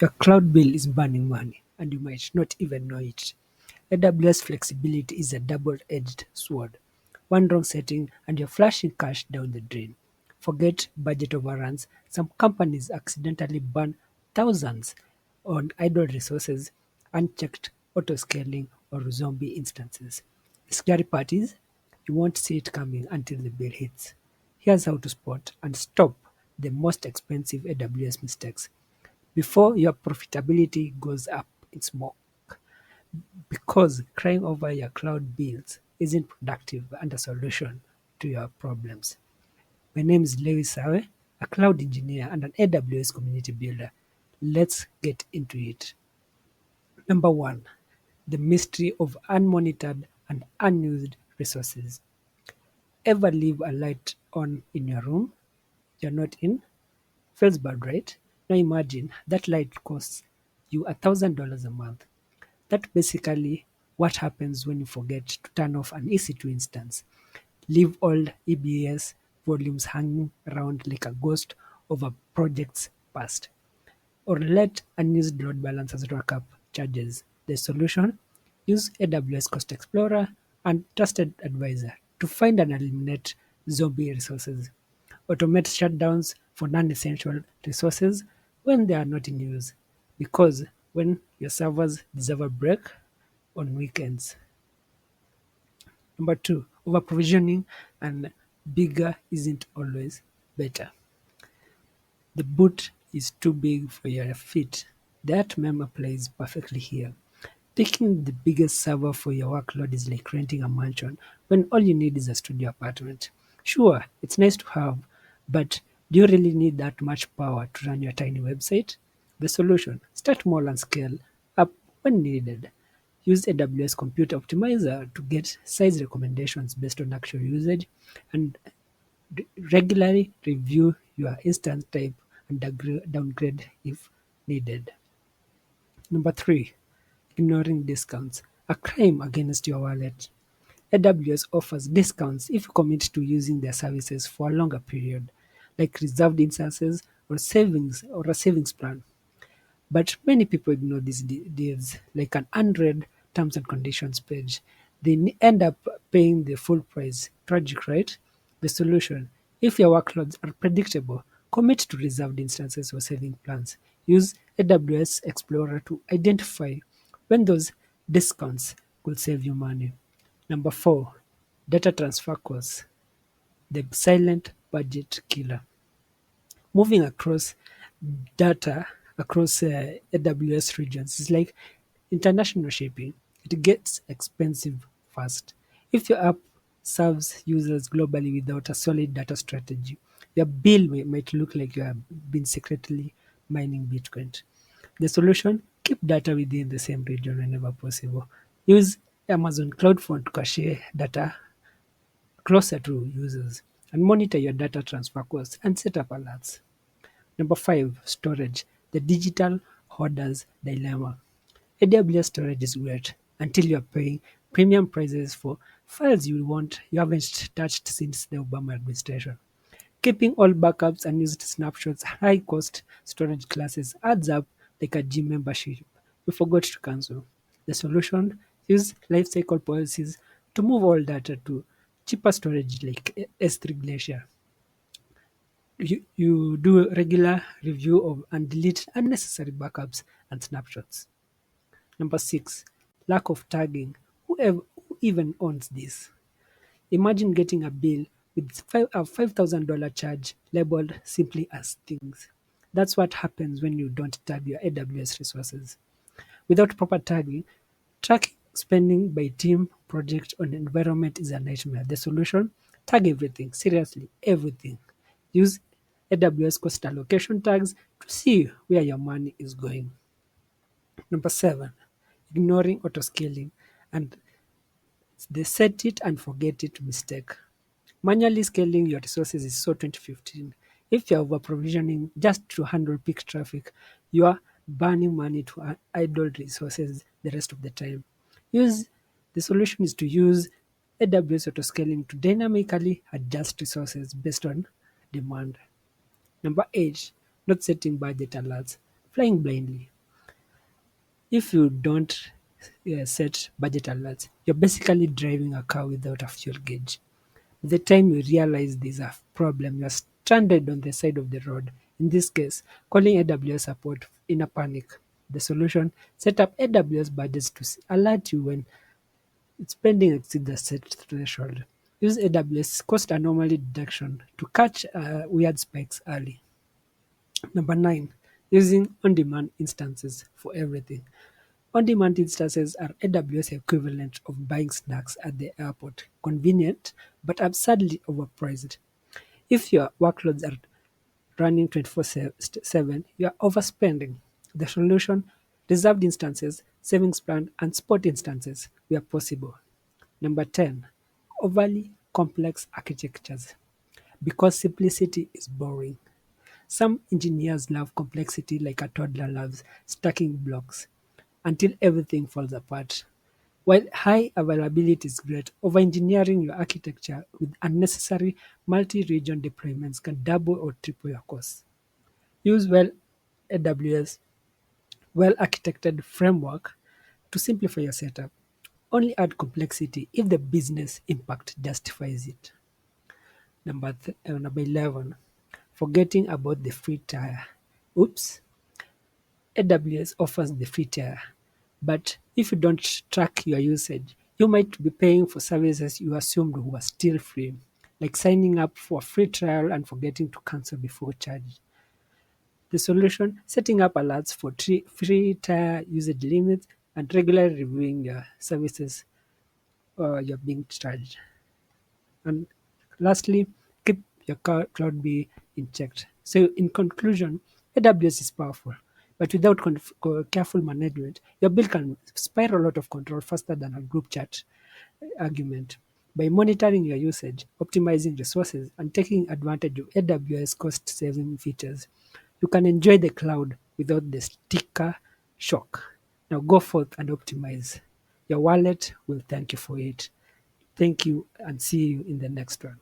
Your cloud bill is burning money, and you might not even know it. AWS flexibility is a double-edged sword. One wrong setting, and you're flushing cash down the drain. Forget budget overruns. Some companies accidentally burn thousands on idle resources, unchecked auto-scaling, or zombie instances. The scary part is you won't see it coming until the bill hits. Here's how to spot and stop the most expensive AWS mistakes before your profitability goes up in smoke. Because crying over your cloud bills isn't productive and a solution to your problems. My name is Sawe, a cloud engineer and an AWS community builder. Let's get into it. Number one, the mystery of unmonitored and unused resources. Ever leave a light on in your room you're not in? Feels bad, right? Now imagine that light costs you $1,000 a month. That's basically what happens when you forget to turn off an EC2 instance. Leave old EBS volumes hanging around like a ghost of a project's past. Or let unused load balancers rack up charges. The solution? Use AWS Cost Explorer and Trusted Advisor to find and eliminate zombie resources. Automate shutdowns for non-essential resources when they are not in use. Because when your servers deserve a break on weekends. Number two, over-provisioning and bigger isn't always better. The boot is too big for your feet. That meme applies perfectly here. Picking the biggest server for your workload is like renting a mansion when all you need is a studio apartment. Sure, it's nice to have, but do you really need that much power to run your tiny website? The solution: start small and scale up when needed. Use AWS Compute Optimizer to get size recommendations based on actual usage, and regularly review your instance type and downgrade if needed. Number three, ignoring discounts, a crime against your wallet. AWS offers discounts if you commit to using their services for a longer period, like reserved instances or a savings plan. But many people ignore these deals, like an unread terms and conditions page. They end up paying the full price. Tragic, right? The solution: if your workloads are predictable, commit to reserved instances or saving plans. Use AWS Explorer to identify when those discounts could save you money. Number four, data transfer costs, the silent budget killer. Moving across data across AWS regions is like international shipping. It gets expensive fast. If your app serves users globally without a solid data strategy, your bill might look like you have been secretly mining Bitcoin. The solution: keep data within the same region whenever possible. Use Amazon CloudFront to cache data closer to users and monitor your data transfer costs and set up alerts. Number five, storage, the digital hoarder's dilemma. AWS storage is great until you're paying premium prices for files you haven't touched since the Obama administration. Keeping all backups and used snapshots, high cost storage classes adds up like a gym membership you forgot to cancel. The solution: use lifecycle policies to move all data to cheaper storage like S3 Glacier. You do regular review of and delete unnecessary backups and snapshots. Number six, lack of tagging. Who even owns this? Imagine getting a bill with a $5,000 charge labeled simply as things. That's what happens when you don't tag your AWS resources. Without proper tagging, tracking spending by team, project, or environment is a nightmare. The solution: tag everything, seriously, everything. Use AWS cost allocation tags to see where your money is going. Number seven, ignoring autoscaling and the set it and forget it mistake. Manually scaling your resources is so 2015. If you're over provisioning just to handle peak traffic, you are burning money to idle resources the rest of the time. Use the solution is to use AWS autoscaling to dynamically adjust resources based on demand. Number eight, not setting budget alerts, flying blindly. If you don't set budget alerts, you're basically driving a car without a fuel gauge. By the time you realize there's a problem, you're stranded on the side of the road. In this case, calling AWS support in a panic. The solution: set up AWS budgets to alert you when spending exceeds the set threshold. Use AWS cost anomaly detection to catch weird spikes early. Number 9, using on-demand instances for everything. On-demand instances are AWS equivalent of buying snacks at the airport. Convenient, but absurdly overpriced. If your workloads are running 24/7, you are overspending. The solution: reserved instances, savings plan, and spot instances where possible. Number 10, overly complex architectures. Because simplicity is boring. Some engineers love complexity like a toddler loves stacking blocks until everything falls apart. While high availability is great, over-engineering your architecture with unnecessary multi-region deployments can double or triple your costs. Use AWS well-architected framework to simplify your setup. Only add complexity if the business impact justifies it. Number 11, forgetting about the free tier. Oops, AWS offers the free tier, but if you don't track your usage, you might be paying for services you assumed were still free, like signing up for a free trial and forgetting to cancel before charge. The solution: setting up alerts for free tier usage limits and regularly reviewing your services you're being charged. And lastly, keep your cloud be in check. So, in conclusion, AWS is powerful, but without careful management, your bill can spiral out of control faster than a group chat argument. By monitoring your usage, optimizing resources, and taking advantage of AWS cost saving features, you can enjoy the cloud without the sticker shock. Now go forth and optimize. Your wallet will thank you for it. Thank you and see you in the next one.